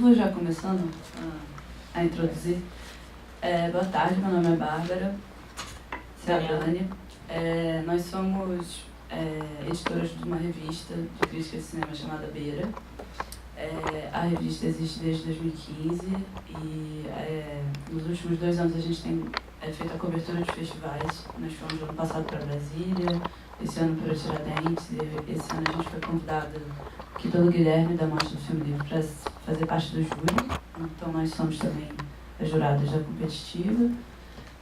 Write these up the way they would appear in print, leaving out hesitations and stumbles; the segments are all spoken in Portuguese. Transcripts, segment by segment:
vou já começando a introduzir. Boa tarde, meu nome é Bárbara Ciadani. Nós somos editoras de uma revista de crítica de cinema chamada Beira. A revista existe desde 2015 e nos últimos 2 anos a gente tem feito a cobertura de festivais. Nós fomos ano passado para Brasília, esse ano para Tiradentes, e esse ano a gente foi convidada aqui pelo Guilherme da Mostra do Filme Livre para fazer parte do júri. Então nós somos também as juradas da competitiva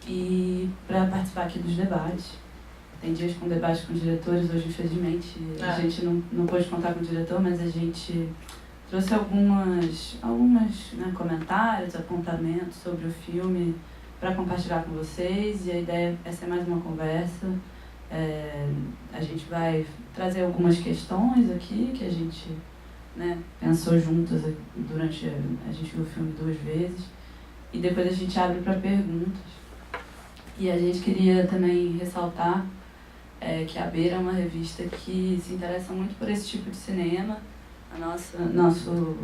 e para participar aqui dos debates. Tem dias com debates com diretores, hoje infelizmente a gente não pôde contar com o diretor, mas a gente trouxe alguns comentários, apontamentos sobre o filme para compartilhar com vocês, e a ideia é ser mais uma conversa. A gente vai trazer algumas questões aqui que a gente pensou juntas durante... A gente viu o filme 2 vezes e depois a gente abre para perguntas. E a gente queria também ressaltar que a Beira é uma revista que se interessa muito por esse tipo de cinema. Nosso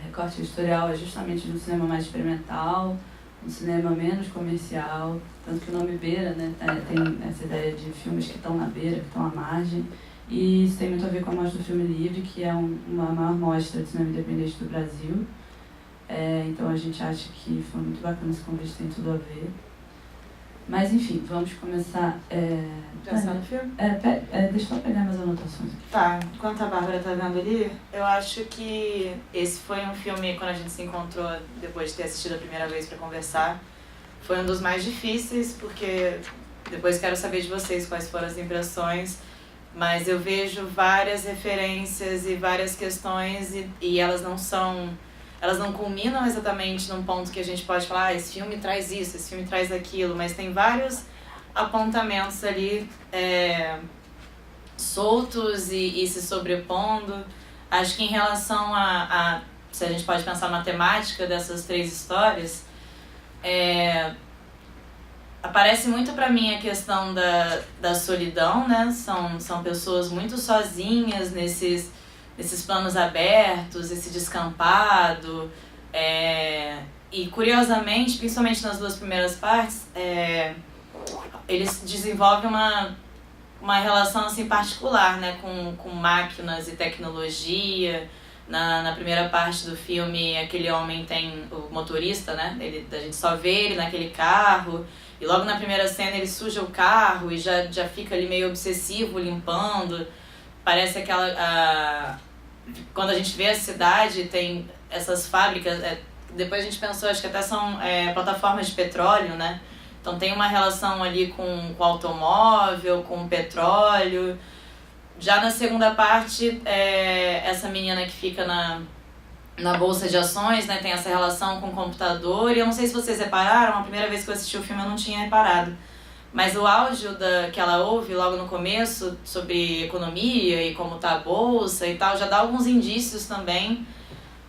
recorte editorial é justamente de um cinema mais experimental, um cinema menos comercial, tanto que o nome Beira, tem essa ideia de filmes que estão na beira, que estão à margem, e isso tem muito a ver com a Mostra do Filme Livre, que é uma maior mostra de cinema independente do Brasil. Então a gente acha que foi muito bacana esse convite, tem tudo a ver. Mas enfim, vamos começar. Já está no filme? Deixa eu pegar minhas anotações aqui. Tá, enquanto a Bárbara tá vendo ali, eu acho que esse foi um filme, quando a gente se encontrou depois de ter assistido a primeira vez para conversar, foi um dos mais difíceis, porque depois quero saber de vocês quais foram as impressões, mas eu vejo várias referências e várias questões e elas não culminam exatamente num ponto que a gente pode falar, esse filme traz isso, esse filme traz aquilo, mas tem vários apontamentos ali soltos e se sobrepondo. Acho que em relação se a gente pode pensar na temática dessas 3 histórias, aparece muito para mim a questão da solidão, né? São pessoas muito sozinhas nesses planos abertos, esse descampado, e curiosamente, principalmente nas 2 primeiras partes, eles desenvolvem uma relação assim particular, né, com máquinas e tecnologia. Na primeira parte do filme, aquele homem tem o motorista, né, a gente só vê ele naquele carro, e logo na primeira cena ele suja o carro e já fica ali meio obsessivo limpando. Parece quando a gente vê a cidade, tem essas fábricas, depois a gente pensou, acho que até são plataformas de petróleo, né? Então tem uma relação ali com o automóvel, com o petróleo. Já na segunda parte, essa menina que fica na bolsa de ações, né, tem essa relação com o computador. E eu não sei se vocês repararam, a primeira vez que eu assisti o filme eu não tinha reparado, mas o áudio que ela ouve logo no começo sobre economia e como tá a bolsa e tal, já dá alguns indícios também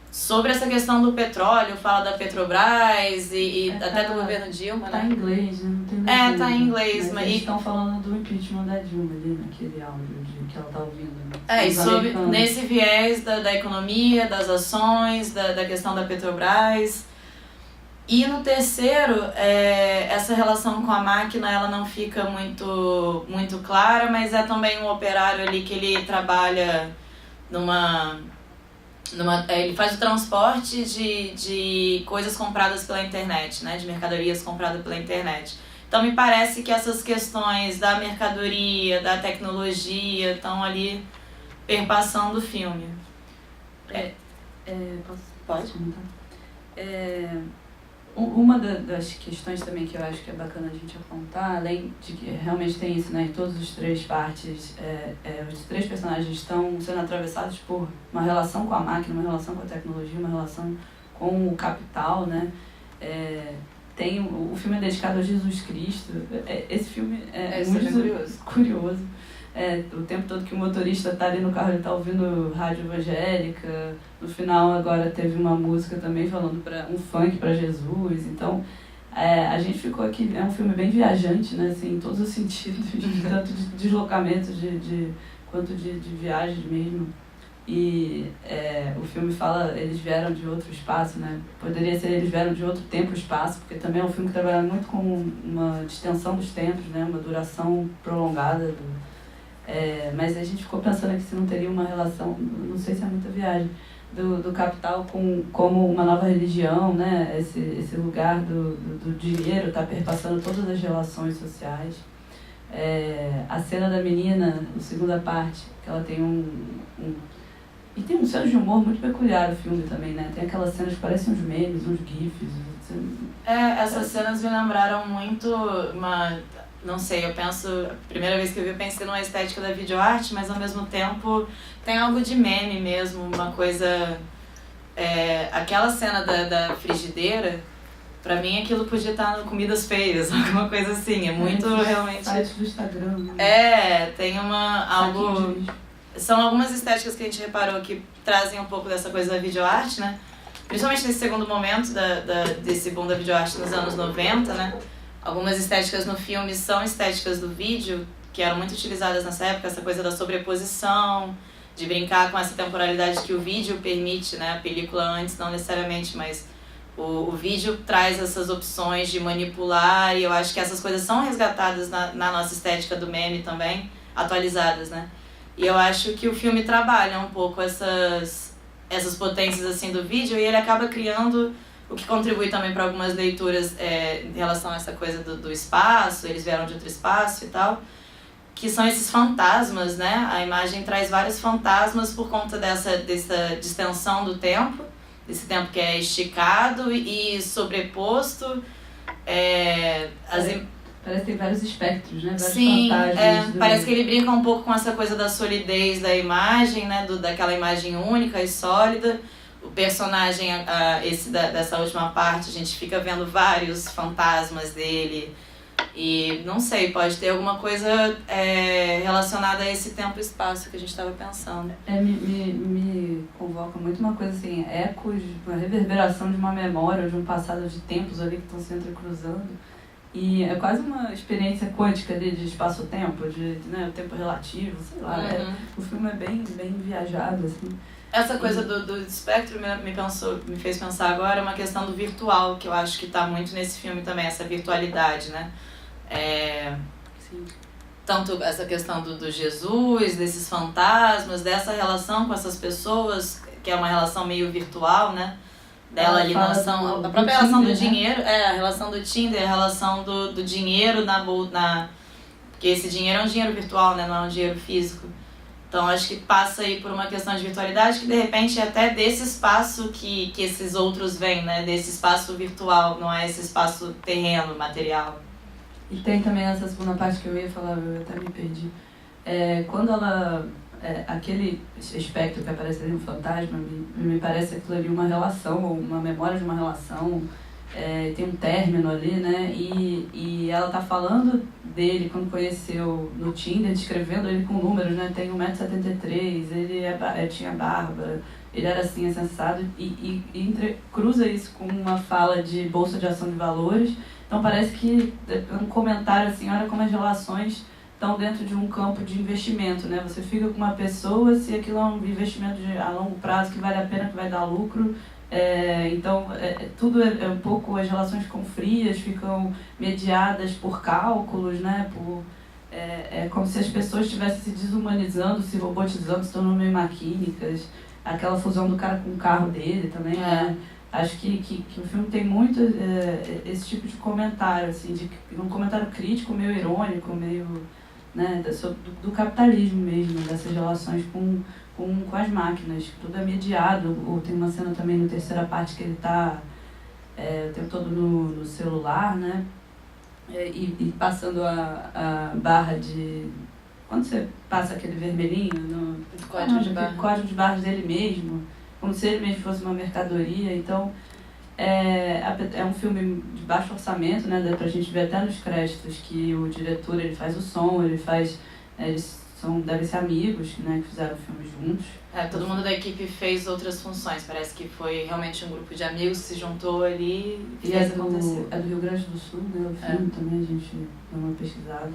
sobre essa questão do petróleo. Fala da Petrobras e até do governo Dilma, tá né? Em inglês, né? Não tem nada. Tá em inglês. Mas eles estão falando do impeachment da Dilma ali naquele áudio que ela tá ouvindo. E sobre, nesse viés da economia, das ações, da questão da Petrobras. E no terceiro, essa relação com a máquina, ela não fica muito, muito clara, mas é também um operário ali que ele trabalha ele faz o transporte de coisas compradas pela internet, né, de mercadorias compradas pela internet. Então me parece que essas questões da mercadoria, da tecnologia estão ali perpassando o filme. Pode? Uma das questões também que eu acho que é bacana a gente apontar, além de que realmente tem isso, né, em todas as 3 partes, os 3 personagens estão sendo atravessados por uma relação com a máquina, uma relação com a tecnologia, uma relação com o capital, né? O filme é dedicado a Jesus Cristo. Esse filme é muito curioso. O tempo todo que o motorista está ali no carro, ele está ouvindo rádio evangélica. No final agora teve uma música também falando um funk para Jesus. Então a gente ficou aqui, é um filme bem viajante, né, assim, em todos os sentidos, tanto de deslocamento quanto de viagem mesmo. E o filme fala, eles vieram de outro espaço, né? Poderia ser eles vieram de outro tempo e espaço, porque também é um filme que trabalha muito com uma distensão dos tempos, né? Uma duração prolongada. Mas a gente ficou pensando aqui se não teria uma relação, não sei se é muita viagem, do capital como uma nova religião, né? Esse lugar do dinheiro está perpassando todas as relações sociais. A cena da menina, na segunda parte, que ela tem e tem um senso de humor muito peculiar o filme também, né? Tem aquelas cenas que parecem uns memes, uns gifs. Essas cenas me lembraram muito não sei, eu penso... A primeira vez que eu vi, eu pensei numa estética da videoarte, mas ao mesmo tempo tem algo de meme mesmo, uma coisa... aquela cena da frigideira, pra mim aquilo podia estar no Comidas Feias, alguma coisa assim, é muito realmente... Site do Instagram. Né? Tem algo... São algumas estéticas que a gente reparou que trazem um pouco dessa coisa da videoarte, né? Principalmente nesse segundo momento desse boom da videoarte nos anos 90, né? Algumas estéticas no filme são estéticas do vídeo, que eram muito utilizadas nessa época, essa coisa da sobreposição, de brincar com essa temporalidade que o vídeo permite, né? A película antes não necessariamente, mas o vídeo traz essas opções de manipular, e eu acho que essas coisas são resgatadas na nossa estética do meme também, atualizadas, né? E eu acho que o filme trabalha um pouco essas potências assim do vídeo, e ele acaba criando o que contribui também para algumas leituras em relação a essa coisa do espaço, eles vieram de outro espaço e tal, que são esses fantasmas, né? A imagem traz vários fantasmas por conta dessa distensão do tempo, desse tempo que é esticado e sobreposto. Parece que tem vários espectros, né? Vários Sim, fantasmas. parece que ele brinca um pouco com essa coisa da solidez da imagem, né? Daquela imagem única e sólida. O personagem, dessa última parte, a gente fica vendo vários fantasmas dele. E não sei, pode ter alguma coisa relacionada a esse tempo e espaço que a gente estava pensando. Me convoca muito uma coisa assim, ecos, uma reverberação de uma memória, de um passado de tempos ali que estão se entrecruzando. E é quase uma experiência quântica ali de espaço-tempo, né, o tempo relativo, sei lá. Uhum. O filme é bem viajado, assim. Essa coisa do espectro me fez pensar agora uma questão do virtual, que eu acho que está muito nesse filme também, essa virtualidade, né? Sim. Tanto essa questão do Jesus, desses fantasmas, dessa relação com essas pessoas, que é uma relação meio virtual, né? Dela ali na ação, a própria relação do dinheiro, a relação do Tinder, a relação do dinheiro porque esse dinheiro é um dinheiro virtual, né? Não é um dinheiro físico. Então acho que passa aí por uma questão de virtualidade que de repente é até desse espaço que esses outros vêm, né? Desse espaço virtual, não é esse espaço terreno, material. E tem também essa segunda parte que eu ia falar, eu até me perdi. Quando ela... aquele espectro que aparece ali no fantasma, me parece aquilo ali uma relação, ou uma memória de uma relação, tem um término ali, né? E ela tá falando dele quando conheceu no Tinder, descrevendo ele com números, né? Tem 1,73 m, ele tinha barba, ele era assim, assensado, e cruza isso com uma fala de bolsa de ação de valores. Então parece que um comentário assim, olha como as relações estão dentro de um campo de investimento, né? Você fica com uma pessoa se aquilo é um investimento a longo prazo que vale a pena, que vai dar lucro. Então, tudo é um pouco, as relações ficam frias, ficam mediadas por cálculos, né? É como se as pessoas estivessem se desumanizando, se robotizando, se tornando meio maquínicas. Aquela fusão do cara com o carro dele também, né? Acho que o filme tem muito esse tipo de comentário, assim, um comentário crítico, meio irônico, meio, né, do capitalismo mesmo, dessas relações com as máquinas. Tudo é mediado. Tem uma cena também na terceira parte que ele está o tempo todo no celular, né, e passando a barra de... Quando você passa aquele vermelhinho no código de barras dele mesmo, como se ele mesmo fosse uma mercadoria. Então, é um filme de baixo orçamento, né? Dá pra gente ver até nos créditos que o diretor, ele faz o som, eles devem ser amigos, né? Que fizeram o filme juntos. Todo mundo da equipe fez outras funções, parece que foi realmente um grupo de amigos que se juntou ali e fez acontecer. É do Rio Grande do Sul, né? O filme também, a gente deu uma pesquisada.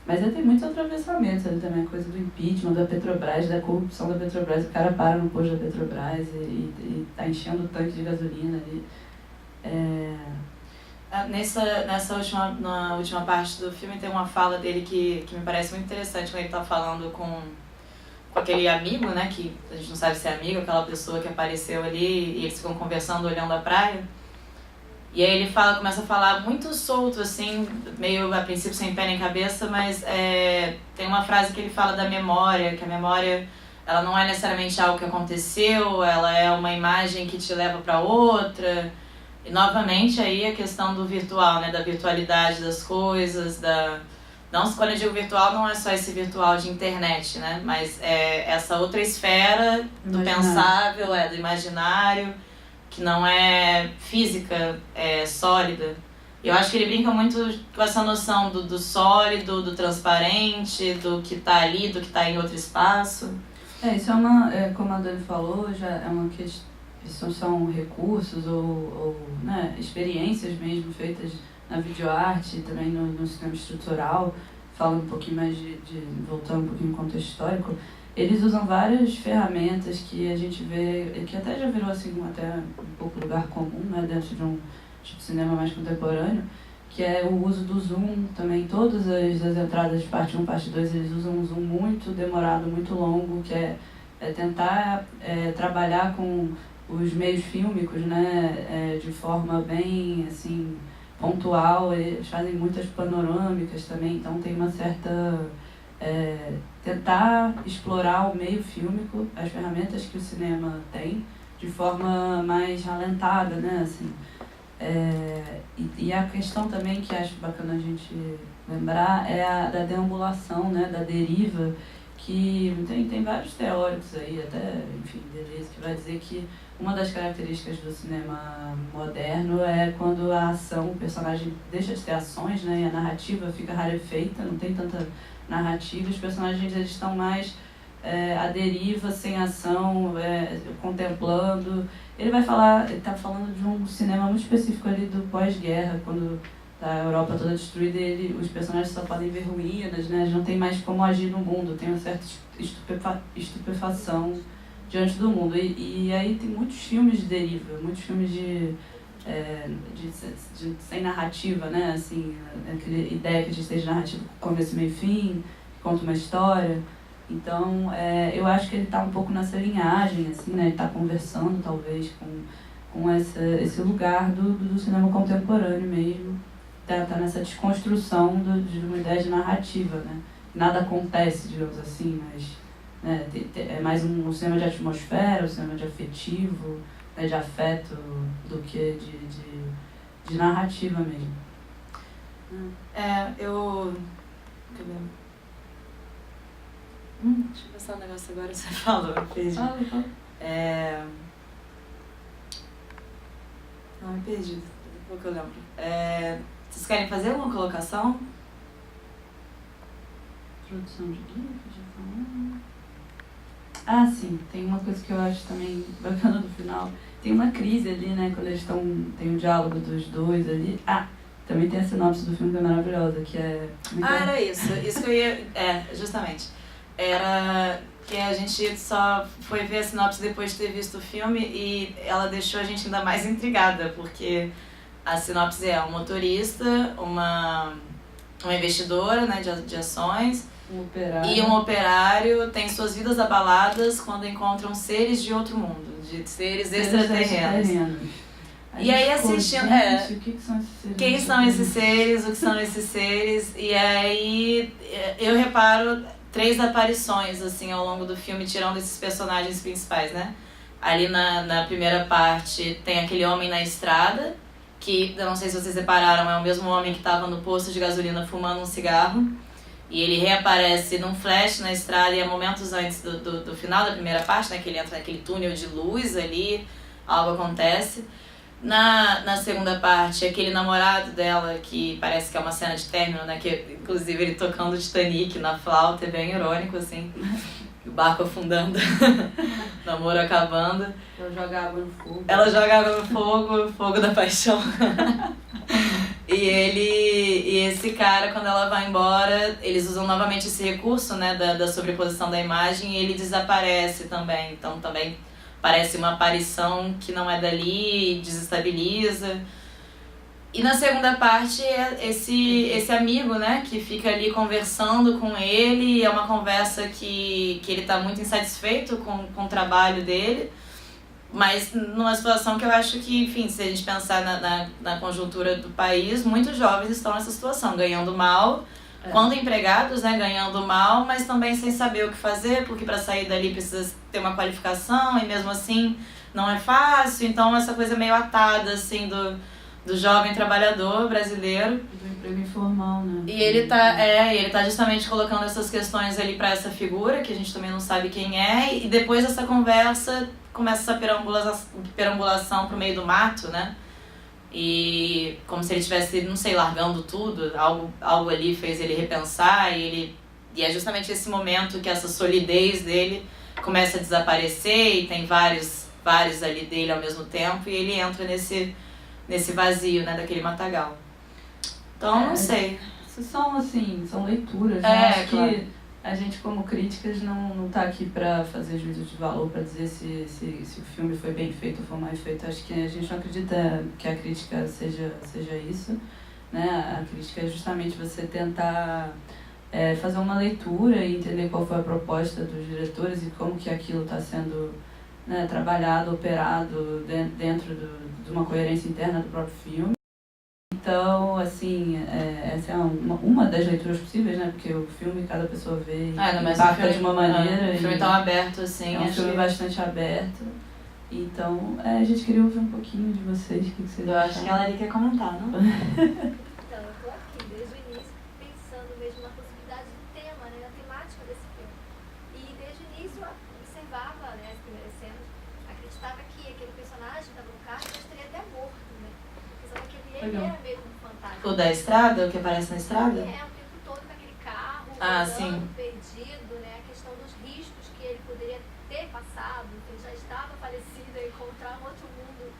Mas tem muitos atravessamentos ali também, a coisa do impeachment, da Petrobras, da corrupção da Petrobras. O cara para no posto da Petrobras e tá enchendo o tanque de gasolina ali. Na última parte do filme tem uma fala dele que me parece muito interessante, quando ele tá falando com aquele amigo, né, que a gente não sabe se é amigo, aquela pessoa que apareceu ali, e eles ficam conversando olhando a praia. E aí ele começa a falar muito solto, assim, meio a princípio sem pé nem cabeça, mas tem uma frase que ele fala da memória, que a memória ela não é necessariamente algo que aconteceu, ela é uma imagem que te leva para outra. E novamente aí a questão do virtual, né, da virtualidade das coisas, não, quando eu digo virtual, não é só esse virtual de internet, né? Mas é essa outra esfera do pensável, do imaginário, que não é física, é sólida. Eu acho que ele brinca muito com essa noção do sólido, do transparente, do que está ali, do que está em outro espaço. Isso como a Dani falou, já é uma questão, são recursos ou né, experiências mesmo feitas na videoarte e também no cinema estrutural, falando um pouquinho mais voltando um pouquinho no contexto histórico. Eles usam várias ferramentas que a gente vê, que até já virou assim, até um pouco lugar comum, né, dentro de um tipo de cinema mais contemporâneo, que é o uso do zoom também. Todas as entradas de parte 1, parte 2, eles usam um zoom muito demorado, muito longo, que é tentar trabalhar com os meios fílmicos, né, de forma bem assim, pontual. Eles fazem muitas panorâmicas também, então tem uma certa... tentar explorar o meio fílmico, as ferramentas que o cinema tem, de forma mais alentada, né, assim. E a questão também que acho bacana a gente lembrar é a da deambulação, né, da deriva, que tem vários teóricos aí, até, enfim, Deleuze, que vai dizer que uma das características do cinema moderno é quando a ação, o personagem deixa de ter ações, né, e a narrativa fica rarefeita, não tem tanta narrativa, os personagens eles estão mais à deriva, sem ação, contemplando. Ele está falando de um cinema muito específico ali do pós-guerra, quando a Europa toda destruída, os personagens só podem ver ruínas, né? Eles não tem mais como agir no mundo, tem uma certa estupefação diante do mundo. E aí tem muitos filmes de deriva, muitos filmes de sem narrativa, né? Assim, aquela ideia que a gente tem de narrativa começo, meio e fim, que conta uma história. Então, eu acho que ele está um pouco nessa linhagem, assim, né? Ele está conversando, talvez, com esse lugar do cinema contemporâneo mesmo. Tá nessa desconstrução de uma ideia de narrativa, né? Nada acontece, digamos assim, mas né, é mais um cinema de atmosfera, um cinema de afetivo, né, de afeto, do que de narrativa mesmo. Deixa eu pensar um negócio agora, você falou, eu perdi. Fala. Não, me perdi, daqui a pouco eu lembro. Vocês querem fazer alguma colocação? Produção de GIF, já falando. Sim, tem uma coisa que eu acho também bacana no final. Tem uma crise ali, né, quando eles tem um diálogo dos dois ali. Também tem a sinopse do filme que é maravilhosa, que é... Era isso que eu ia... justamente. Era que a gente só foi ver a sinopse depois de ter visto o filme e ela deixou a gente ainda mais intrigada, porque a sinopse é um motorista, uma investidora, né, de ações, e um operário tem suas vidas abaladas quando encontram seres de outro mundo, de seres extraterrenos. E aí assistindo, o que são esses seres? Quem são esses seres, o que são esses seres, e aí eu reparo 3 aparições, assim, ao longo do filme, tirando esses personagens principais, né? Ali na primeira parte tem aquele homem na estrada, que, eu não sei se vocês repararam, é o mesmo homem que estava no posto de gasolina fumando um cigarro, e ele reaparece num flash na estrada, e é momentos antes do final da primeira parte, né, que ele entra naquele túnel de luz ali, algo acontece. Na segunda parte, aquele namorado dela, que parece que é uma cena de término, né, que inclusive ele tocando Titanic na flauta, é bem irônico, assim, o barco afundando, o namoro acabando. Ela joga água no fogo. Ela joga água no fogo, fogo da paixão. E esse cara, quando ela vai embora, eles usam novamente esse recurso, né, da sobreposição da imagem, e ele desaparece também. Então também parece uma aparição que não é dali, desestabiliza. E na segunda parte é esse amigo, né, que fica ali conversando com ele, é uma conversa que ele tá muito insatisfeito com o trabalho dele, mas numa situação que eu acho que, enfim, se a gente pensar na conjuntura do país, muitos jovens estão nessa situação, ganhando mal, quando empregados, né, ganhando mal, mas também sem saber o que fazer, porque para sair dali precisa ter uma qualificação e mesmo assim não é fácil, então essa coisa meio atada, assim, do jovem trabalhador brasileiro. Do emprego informal, né? E ele tá justamente colocando essas questões ali para essa figura, que a gente também não sabe quem é, e depois dessa conversa começa essa perambulação pro meio do mato, né? E como se ele estivesse, não sei, largando tudo, algo ali fez ele repensar, e é justamente esse momento que essa solidez dele começa a desaparecer, e tem vários ali dele ao mesmo tempo, e ele entra nesse vazio, né, daquele matagal. Então, não sei. São leituras, né? Acho claro. Que a gente, como críticas, não tá aqui para fazer juízo de valor, para dizer se o filme foi bem feito ou foi mal feito. Acho que a gente não acredita que a crítica seja isso, né? A crítica é justamente você tentar fazer uma leitura e entender qual foi a proposta dos diretores e como que aquilo está sendo, né, trabalhado, operado dentro de uma coerência interna do próprio filme. Então, assim, essa é uma das leituras possíveis, né? Porque o filme cada pessoa vê e impacta de uma maneira. O filme tão aberto, assim. É um filme bastante aberto. Então, a gente queria ouvir um pouquinho de vocês, o que vocês acharam. Eu acho que ela ali quer comentar, não? Então, eu tô aqui desde o início pensando mesmo na possibilidade do tema, né? Na temática desse filme. E desde o início eu observava, né, as primeiras cenas, acreditava que aquele personagem estava no carro e estaria até morto, né? Pensava que ele era mesmo um fantasma. O da estrada, o que aparece na estrada? O tempo todo naquele carro, sim. perdido, né? A questão dos riscos que ele poderia ter passado, que ele já estava falecido, a encontrar um outro mundo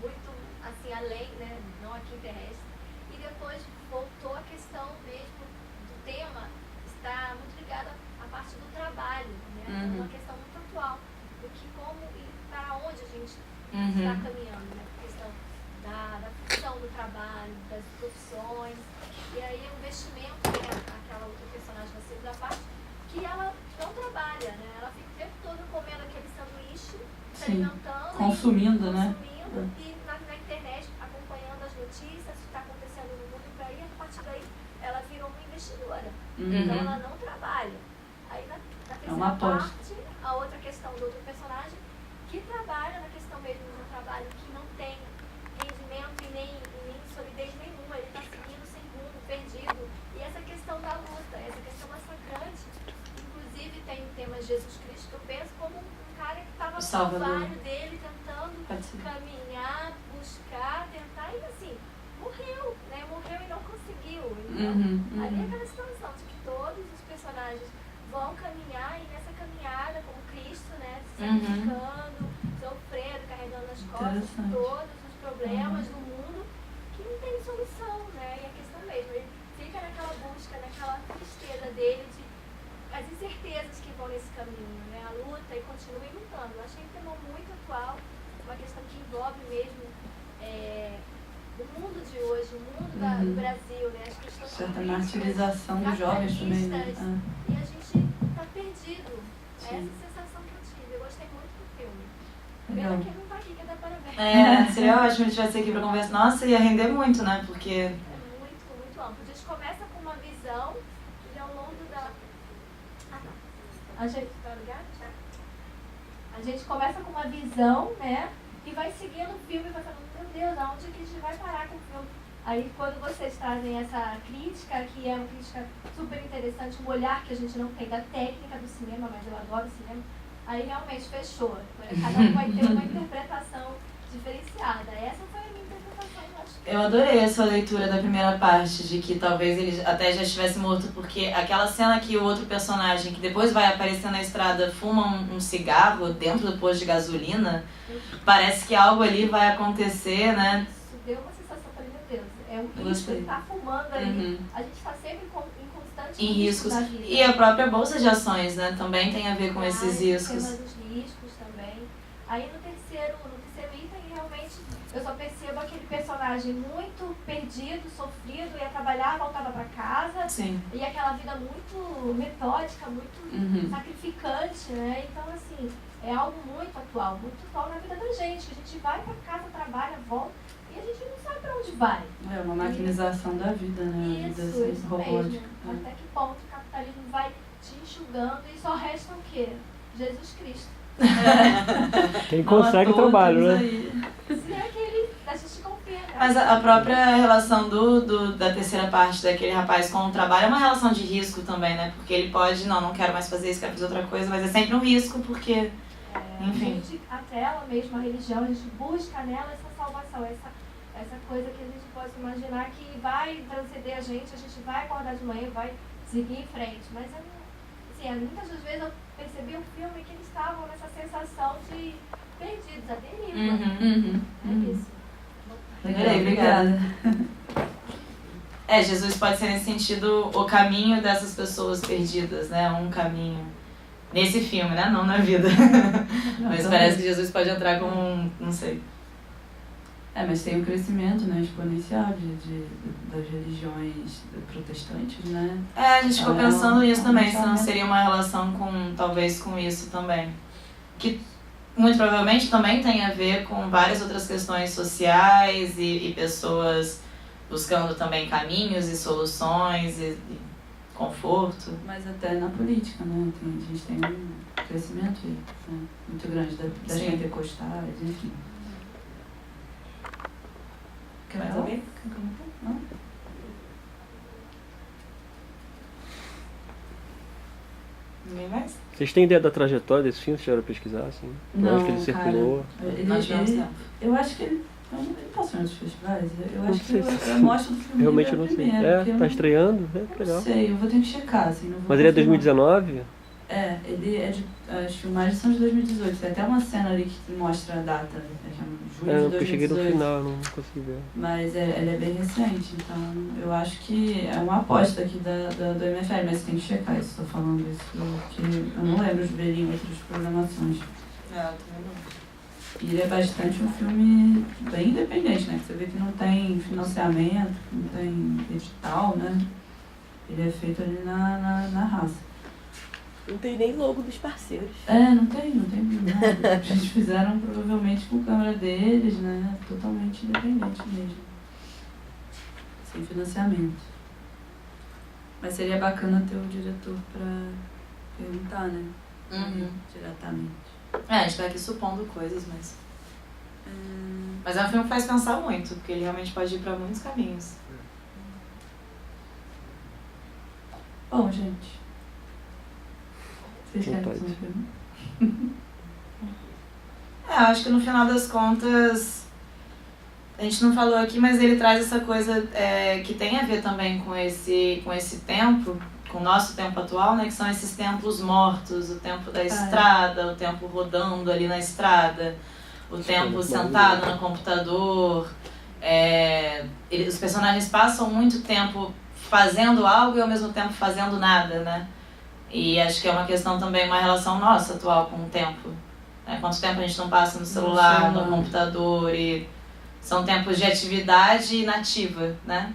muito, assim, além, né? Não aqui terrestre. E depois voltou a questão mesmo do tema, está muito ligada à parte do trabalho, né? É uma questão muito atual, do que como e para onde a gente está caminhando, né? A questão da função do trabalho, das profissões, e aí o investimento, né? Aquela outra personagem na segunda parte, que ela não trabalha, né? Ela fica o tempo todo comendo aquele sanduíche, se alimentando, consumindo, né? E na internet acompanhando as notícias, o que está acontecendo no mundo por aí, e a partir daí ela virou uma investidora. Então ela não trabalha. Aí na terceira parte, a outra questão do outro personagem, que trabalha na questão mesmo do trabalho, que não tem rendimento e nem solidez nenhuma, ele está seguindo sem rumo, perdido. E essa questão da luta, essa questão massacrante, inclusive tem o tema Jesus Cristo, que eu penso como um cara que estava no trabalho dele, tentando caminhar, buscar, tentar, e assim, morreu, né? Morreu e não conseguiu. Então, ali é aquela situação de que todos os personagens vão caminhar, e nessa caminhada, como Cristo, né? Se sacrificando, sofrendo, carregando nas costas todos os problemas do mundo, que não tem solução, né? E a questão mesmo, ele fica naquela busca, naquela tristeza dele, de as incertezas que vão nesse caminho, né? A luta, e continua lutando. Eu achei um tema muito atual, uma questão que envolve mesmo o mundo de hoje, o mundo do Brasil, né? As questões certa martirização dos jovens também, né? E a gente está perdido. Essa é a sensação que eu tive. Eu gostei muito do filme. Pena que ele não tá aqui, que dá parabéns. Seria ótimo se ele estivesse aqui para conversar. Nossa, ia render muito, né? Porque é muito, muito amplo. A gente começa com uma visão e ao longo da... A gente... Tá ligado? A gente começa com uma visão, né? E vai seguindo o filme e vai falando, meu Deus, aonde que a gente vai parar com o filme? Aí quando vocês trazem essa crítica, que é uma crítica super interessante, um olhar que a gente não tem da técnica do cinema, mas eu adoro cinema, aí realmente fechou. Cada um vai ter uma interpretação diferenciada. Essa foi a minha interpretação, eu acho que... Eu adorei essa leitura da primeira parte, de que talvez ele até já estivesse morto, porque aquela cena que o outro personagem, que depois vai aparecer na estrada, fuma um cigarro dentro do posto de gasolina, parece que algo ali vai acontecer, né? Isso deu uma sensação, falei, meu Deus, é um risco, ele tá fumando ali. A gente está sempre em constante riscos. Da vida. E a própria bolsa de ações, né, também tem a ver com esses riscos. O tema dos riscos também. Aí no terceiro item, realmente, eu só percebo aquele personagem muito perdido, sofrido, ia trabalhar, voltava para casa. Sim. E aquela vida muito metódica, muito sacrificante, né? Então, assim, é algo muito atual na vida da gente. A gente vai para casa, trabalha, volta e a gente não sabe para onde vai. É uma maquinização da vida, né? Isso, assim, isso robótica. mesmo. Até que ponto o capitalismo vai te enxugando e só resta o quê? Jesus Cristo. Quem consegue o trabalho, né? Se é aquele, a gente confia, né? Mas a própria relação da terceira parte daquele rapaz com o trabalho é uma relação de risco também, né? Porque ele pode, não quero mais fazer isso, quero fazer outra coisa, mas é sempre um risco porque, enfim. A gente atrela mesmo a religião, a gente busca nela essa salvação, essa coisa que a gente pode imaginar que vai transcender a gente vai acordar de manhã, vai seguir em frente. Mas assim, muitas das vezes eu percebi o filme que eles estavam nessa sensação de perdidos, a deriva. É isso. Obrigada. Jesus pode ser nesse sentido o caminho dessas pessoas perdidas, né? Um caminho. Nesse filme, né? Não na vida. Mas parece que Jesus pode entrar como não sei. Mas tem um crescimento, né, exponencial das religiões protestantes, né? A gente ficou pensando nisso também, se não seria uma relação talvez com isso também. Que muito provavelmente também tem a ver com várias outras questões sociais e pessoas buscando também caminhos e soluções e conforto. Mas até na política, né? A gente tem um crescimento muito grande das pentecostais, enfim. Quer mais alguém? Não? Ninguém mais? Vocês têm ideia da trajetória desse filme? Vocês chegaram a pesquisar, assim? Não, acho que ele circulou. Eu acho que ele passou em outros festivais. Eu Não acho que sei eu mostro do filme. Realmente eu não sei. Tá estreando? Legal. Não sei, eu vou ter que checar, assim. Não vou Mas ele é 2019? Ele é as filmagens são de 2018. Tem até uma cena ali que mostra a data, né? Que é julho de 2018. Eu cheguei no final, não consegui ver. Mas ele é bem recente, então eu acho que é uma aposta aqui do MFL, mas tem que checar isso, estou falando isso, porque eu não lembro de ver em outras programações. Eu também não. E ele é bastante um filme bem independente, né? Você vê que não tem financiamento, não tem edital, né? Ele é feito ali na raça. Não tem nem logo dos parceiros. Não tem nada. Eles fizeram provavelmente com a câmera deles, né? Totalmente independente mesmo. Sem financiamento. Mas seria bacana ter o diretor pra perguntar, né? Diretamente. A gente tá aqui supondo coisas, mas... Mas é um filme que faz pensar muito, porque ele realmente pode ir pra muitos caminhos. Bom, gente... Vocês querem fazer uma pergunta? Acho que no final das contas, a gente não falou aqui, mas ele traz essa coisa que tem a ver também com esse tempo, com o nosso tempo atual, né? Que são esses tempos mortos, o tempo da estrada, o tempo rodando ali na estrada, o tempo sentado no computador. Os personagens passam muito tempo fazendo algo e ao mesmo tempo fazendo nada, né? E acho que é uma questão também, uma relação nossa atual com o tempo. Né? Quanto tempo a gente não passa no celular, no computador, e são tempos de atividade inativa, né?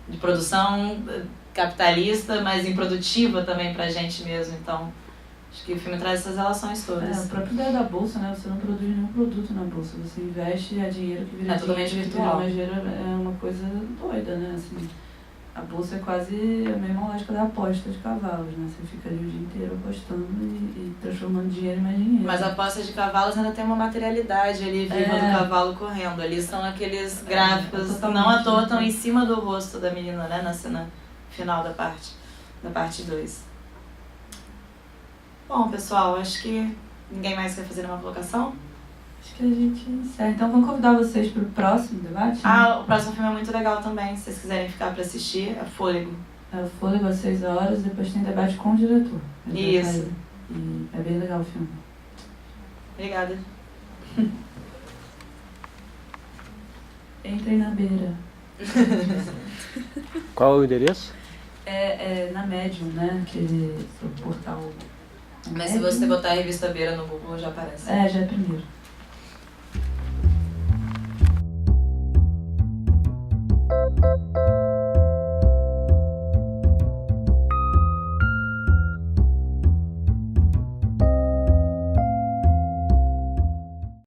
De produção capitalista, mas improdutiva também pra gente mesmo. Então, acho que o filme traz essas relações todas. A própria ideia da bolsa, né? Você não produz nenhum produto na bolsa. Você investe e é dinheiro que vira totalmente dinheiro, virtual. Mas é uma coisa doida, né? Assim, a bolsa é quase a mesma lógica da aposta de cavalos, né? Você fica ali o dia inteiro apostando e transformando dinheiro em mais dinheiro. Mas a aposta de cavalos ainda tem uma materialidade ali viva do cavalo correndo. Ali são aqueles gráficos, não à toa estão em cima do rosto da menina, né? Na cena final da parte 2. Bom, pessoal, acho que ninguém mais quer fazer uma colocação? Acho que a gente encerra. Então, vamos convidar vocês para o próximo debate? Né? O próximo filme é muito legal também, se vocês quiserem ficar para assistir, é Fôlego. É o Fôlego às 6 horas, depois tem debate com o diretor. Isso. E é bem legal o filme. Obrigada. Entrem na beira. Qual é o endereço? É na Medium, né? Aquele portal. Mas se você botar a revista Beira no Google, já aparece. Já é primeiro.